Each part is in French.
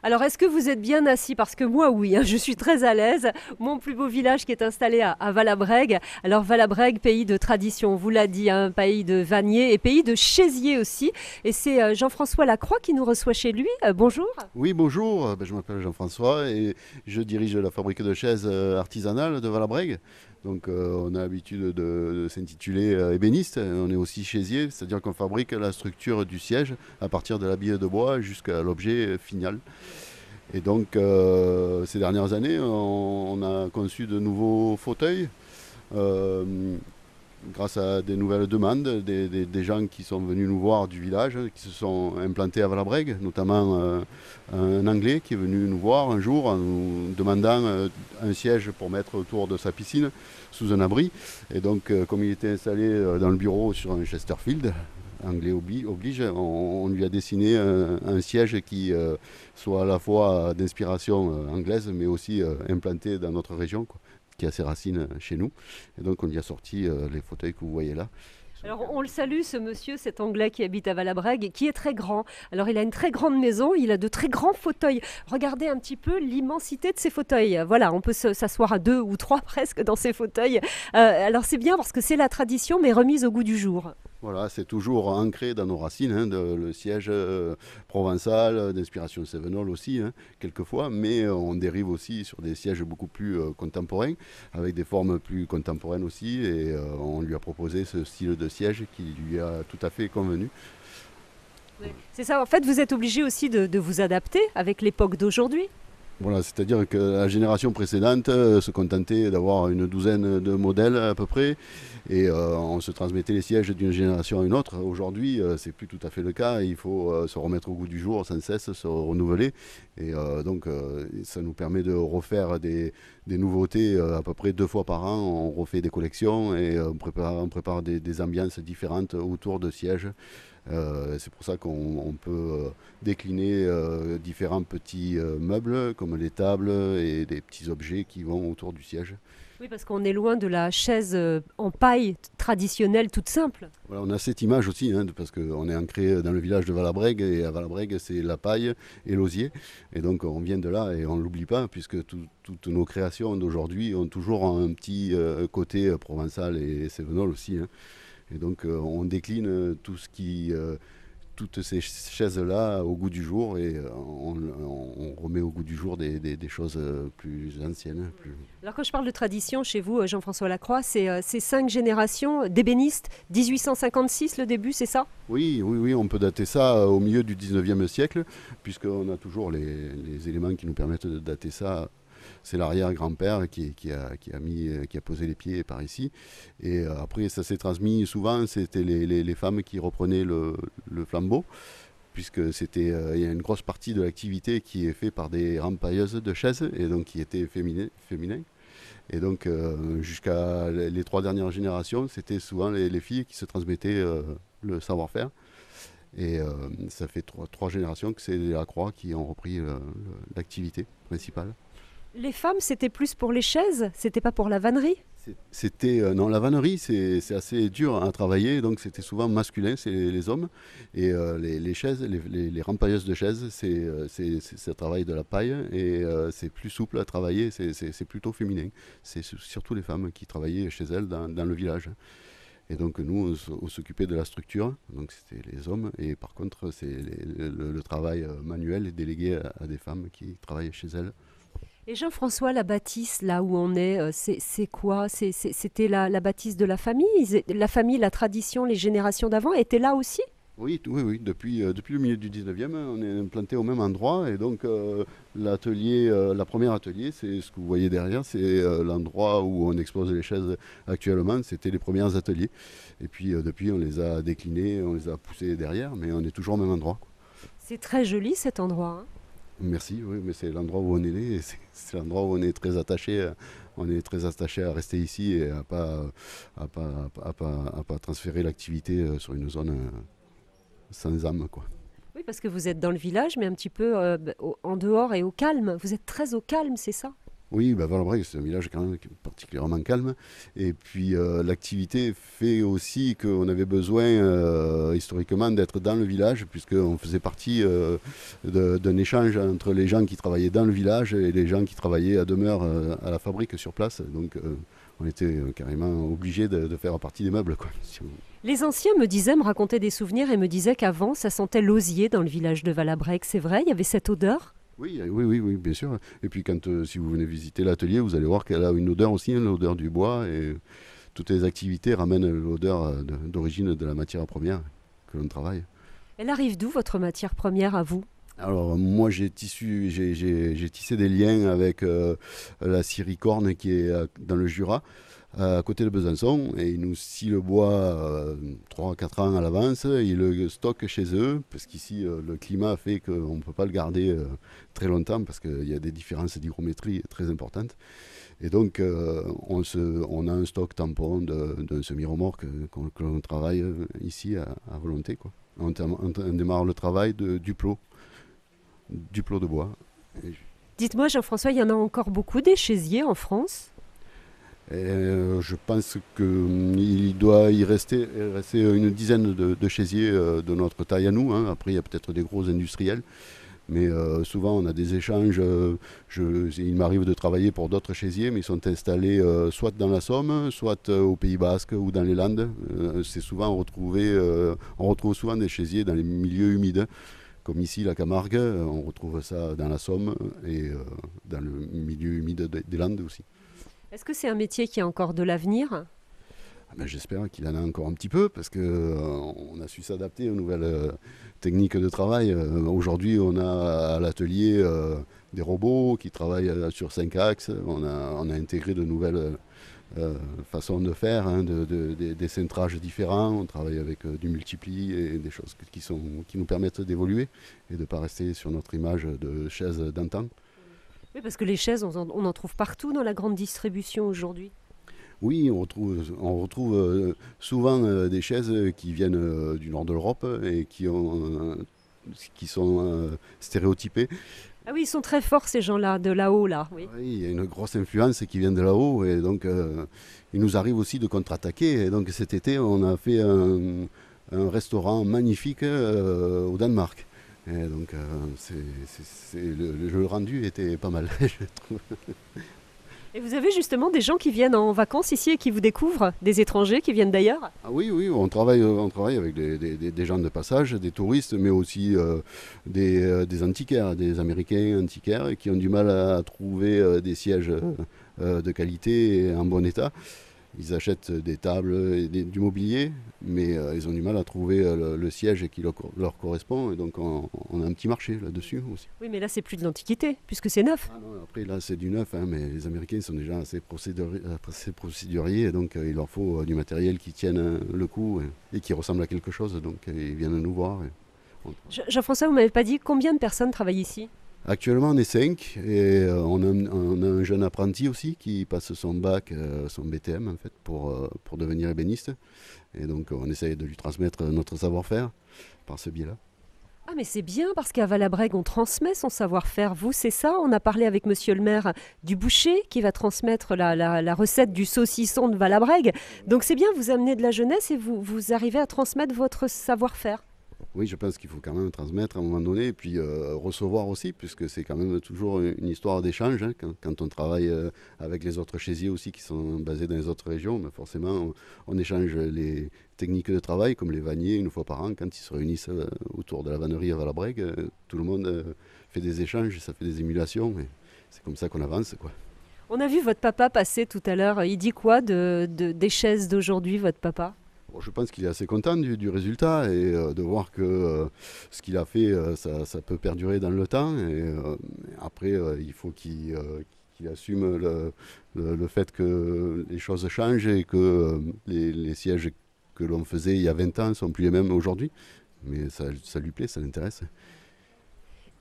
Alors, est-ce que vous êtes bien assis? Parce que moi, oui, hein, je suis très à l'aise. Mon plus beau village qui est installé à Valabrègue. Alors, Valabrègue, pays de tradition, on vous l'a dit, un pays de vanniers et pays de chaisiers aussi. Et c'est Jean-François Lacroix qui nous reçoit chez lui. Bonjour. Oui, bonjour, je m'appelle Jean-François et je dirige la fabrique de chaises artisanale de Valabrègue. Donc on a l'habitude de s'intituler ébéniste, on est aussi chaisier, c'est-à-dire qu'on fabrique la structure du siège à partir de la bille de bois jusqu'à l'objet final. Et donc ces dernières années, on a conçu de nouveaux fauteuils. euh, Grâce à des nouvelles demandes, des gens qui sont venus nous voir du village, qui se sont implantés à Valabrègue, notamment un Anglais qui est venu nous voir un jour en nous demandant un siège pour mettre autour de sa piscine sous un abri. Et donc, comme il était installé dans le bureau sur un Chesterfield, anglais oblige, on lui a dessiné un siège qui soit à la fois d'inspiration anglaise, mais aussi implanté dans notre région, quoi, qui a ses racines chez nous. Et donc on y a sorti les fauteuils que vous voyez là. Alors, on le salue, ce monsieur, cet Anglais qui habite à Valabrègue et qui est très grand. Alors, il a une très grande maison, il a de très grands fauteuils. Regardez un petit peu l'immensité de ces fauteuils. Voilà, on peut s'asseoir à deux ou trois presque dans ces fauteuils. Alors, c'est bien parce que c'est la tradition, mais remise au goût du jour. Voilà, c'est toujours ancré dans nos racines, hein, le siège provençal, d'inspiration cévenole aussi, hein, quelquefois, mais on dérive aussi sur des sièges beaucoup plus contemporains, avec des formes plus contemporaines aussi, et on lui a proposé ce style de siège qui lui a tout à fait convenu. Oui. C'est ça, en fait, vous êtes obligé aussi de vous adapter avec l'époque d'aujourd'hui. Voilà, c'est-à-dire que la génération précédente se contentait d'avoir une douzaine de modèles à peu près, et on se transmettait les sièges d'une génération à une autre. Aujourd'hui, c'est plus tout à fait le cas. Il faut se remettre au goût du jour sans cesse, se renouveler, et donc ça nous permet de refaire des nouveautés à peu près 2 fois par an. On refait des collections et on prépare des ambiances différentes autour de sièges. C'est pour ça qu'on peut décliner différents petits meubles comme les tables et des petits objets qui vont autour du siège. Oui, parce qu'on est loin de la chaise en paille traditionnelle toute simple. Voilà, on a cette image aussi, hein, parce qu'on est ancré dans le village de Valabrègue, et à Valabrègue c'est la paille et l'osier, et donc on vient de là et on ne l'oublie pas, puisque toutes nos créations d'aujourd'hui ont toujours un petit côté provençal et cévenol aussi, hein. Et donc on décline toutes ces chaises-là au goût du jour, et on remet au goût du jour des choses plus anciennes. Alors quand je parle de tradition chez vous, Jean-François Lacroix, c'est 5 générations d'ébénistes, 1856 le début, c'est ça? Oui, oui, oui, on peut dater ça au milieu du 19e siècle, puisqu'on a toujours les éléments qui nous permettent de dater ça. C'est l'arrière-grand-père qui a posé les pieds par ici. Et après, ça s'est transmis souvent, c'était les femmes qui reprenaient le flambeau, puisque il y a une grosse partie de l'activité qui est faite par des rempailleuses de chaises, et donc qui étaient féminins. Et donc, jusqu'à les 3 dernières générations, c'était souvent les filles qui se transmettaient le savoir-faire. Et ça fait trois générations que c'est les Lacroix qui ont repris l'activité principale. Les femmes, c'était plus pour les chaises, c'était pas pour la vannerie? C'était non, la vannerie, c'est assez dur à travailler, donc c'était souvent masculin, c'est les hommes, et les chaises, les rempailleuses de chaises, ça travaille de la paille, et c'est plus souple à travailler, c'est plutôt féminin. C'est surtout les femmes qui travaillaient chez elles dans le village. Et donc nous, on s'occupait de la structure, donc c'était les hommes, et par contre c'est le travail manuel est délégué à des femmes qui travaillent chez elles. Et Jean-François, la bâtisse, là où on est, c'est quoi? C'était la bâtisse de la famille? La famille, la tradition, les générations d'avant étaient là aussi? Oui, oui, oui. Depuis le milieu du 19e, on est implanté au même endroit. Et donc, l'atelier, la première atelier, c'est ce que vous voyez derrière, c'est l'endroit où on expose les chaises actuellement. C'était les premiers ateliers. Et puis, depuis, on les a déclinés, on les a poussés derrière, mais on est toujours au même endroit, quoi. C'est très joli cet endroit, hein. Merci, oui, mais c'est l'endroit où on est né, et c'est l'endroit où on est très attaché. On est très attaché à rester ici et à pas transférer l'activité sur une zone sans âme, quoi. Oui, parce que vous êtes dans le village, mais un petit peu en dehors et au calme. Vous êtes très au calme, c'est ça? Oui, bah, Valabrègue, c'est un village quand même qui est particulièrement calme. Et puis l'activité fait aussi qu'on avait besoin historiquement d'être dans le village, puisqu'on faisait partie d'un échange entre les gens qui travaillaient dans le village et les gens qui travaillaient à demeure à la fabrique sur place. Donc on était carrément obligés de faire partie des meubles, quoi. Les anciens me disaient, me racontaient des souvenirs et me disaient qu'avant, ça sentait l'osier dans le village de Valabrègue. C'est vrai, il y avait cette odeur? Oui, oui, bien sûr. Et puis si vous venez visiter l'atelier, vous allez voir qu'elle a une odeur aussi, hein, l'odeur du bois. Et toutes les activités ramènent l'odeur d'origine de la matière première que l'on travaille. Elle arrive d'où votre matière première à vous? Alors moi j'ai tissé des liens avec la Siricorne qui est dans le Jura, à côté de Besançon, et ils nous scient le bois 3 à 4 ans à l'avance, ils le stockent chez eux, parce qu'ici le climat fait qu'on ne peut pas le garder très longtemps, parce qu'il y a des différences d'hygrométrie très importantes. Et donc on a un stock tampon d'un semi-remorque que l'on travaille ici à volonté, quoi. On démarre le travail du plot de bois. Dites-moi, Jean-François, il y en a encore beaucoup des chaisiers en France? Je pense qu'il doit y rester une dizaine de chaisiers de notre taille à nous, hein. Après, il y a peut-être des gros industriels. Mais souvent, on a des échanges. Il m'arrive de travailler pour d'autres chaisiers, mais ils sont installés soit dans la Somme, soit au Pays Basque ou dans les Landes. C'est souvent on retrouve souvent des chaisiers dans les milieux humides. Comme ici, la Camargue, on retrouve ça dans la Somme et dans le milieu humide des Landes aussi. Est-ce que c'est un métier qui a encore de l'avenir? Ben, j'espère qu'il en a encore un petit peu parce qu'on a su s'adapter aux nouvelles techniques de travail. Aujourd'hui, on a à l'atelier des robots qui travaillent sur 5 axes. On a intégré de nouvelles façon de faire, hein, des cintrages différents. On travaille avec du multipli et des choses qui nous permettent d'évoluer et de ne pas rester sur notre image de chaise d'antan. Oui, parce que les chaises, on en trouve partout dans la grande distribution aujourd'hui. Oui, on retrouve souvent des chaises qui viennent du nord de l'Europe et qui sont stéréotypées. Ah oui, ils sont très forts ces gens-là, de là-haut là. Oui. Oui, il y a une grosse influence qui vient de là-haut et donc il nous arrive aussi de contre-attaquer. Et donc cet été, on a fait un restaurant magnifique au Danemark. Et donc le rendu était pas mal, je trouve. Et vous avez justement des gens qui viennent en vacances ici et qui vous découvrent, des étrangers qui viennent d'ailleurs? Ah oui, on travaille avec des gens de passage, des touristes, mais aussi des antiquaires, des Américains antiquaires qui ont du mal à trouver des sièges de qualité et en bon état. Ils achètent des tables et du mobilier, mais ils ont du mal à trouver le siège qui leur correspond. Et donc on a un petit marché là-dessus aussi. Oui, mais là c'est plus de l'antiquité, puisque c'est neuf. Ah non, après là c'est du neuf, hein, mais les Américains sont déjà assez procéduriers, et donc il leur faut du matériel qui tienne le coup et qui ressemble à quelque chose. Donc ils viennent nous voir. Jean-François, vous m'avez pas dit combien de personnes travaillent ici? Actuellement, on est 5 et on a un jeune apprenti aussi qui passe son bac, son BTM en fait, pour devenir ébéniste. Et donc, on essaye de lui transmettre notre savoir-faire par ce biais-là. Ah mais c'est bien parce qu'à Valabrègue on transmet son savoir-faire. Vous c'est ça, on a parlé avec monsieur le maire du boucher qui va transmettre la recette du saucisson de Valabrègue. Donc c'est bien, vous amenez de la jeunesse et vous arrivez à transmettre votre savoir-faire. Oui, je pense qu'il faut quand même transmettre à un moment donné et puis recevoir aussi, puisque c'est quand même toujours une histoire d'échange, hein, quand on travaille avec les autres chaisiers aussi qui sont basés dans les autres régions. Mais forcément, on échange les techniques de travail, comme les vanniers, une fois par an, quand ils se réunissent autour de la vannerie à Valabrègue. Tout le monde fait des échanges, ça fait des émulations, et c'est comme ça qu'on avance, quoi. On a vu votre papa passer tout à l'heure. Il dit quoi des chaises d'aujourd'hui, votre papa? Bon, je pense qu'il est assez content du résultat et de voir que ce qu'il a fait, ça peut perdurer dans le temps. Et après, il faut qu'il assume le fait que les choses changent et que les sièges que l'on faisait il y a 20 ans ne sont plus les mêmes aujourd'hui. Mais ça lui plaît, ça l'intéresse.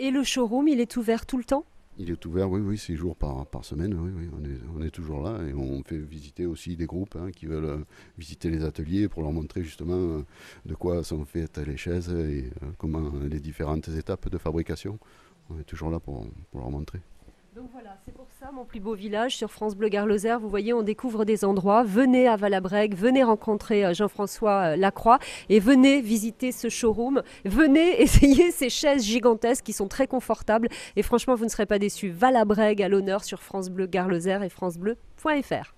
Et le showroom, il est ouvert tout le temps? Il est ouvert, oui, 6 jours par semaine, oui, on est toujours là et on fait visiter aussi des groupes qui veulent visiter les ateliers pour leur montrer justement de quoi sont faites les chaises et comment les différentes étapes de fabrication. On est toujours là pour leur montrer. Donc voilà, c'est pour ça mon plus beau village sur France Bleu Gare-Lozère. Vous voyez, on découvre des endroits. Venez à Valabrègue, venez rencontrer Jean-François Lacroix et venez visiter ce showroom. Venez essayer ces chaises gigantesques qui sont très confortables et franchement, vous ne serez pas déçus. Valabrègue à l'honneur sur France Bleu Gare-Lozère et francebleu.fr.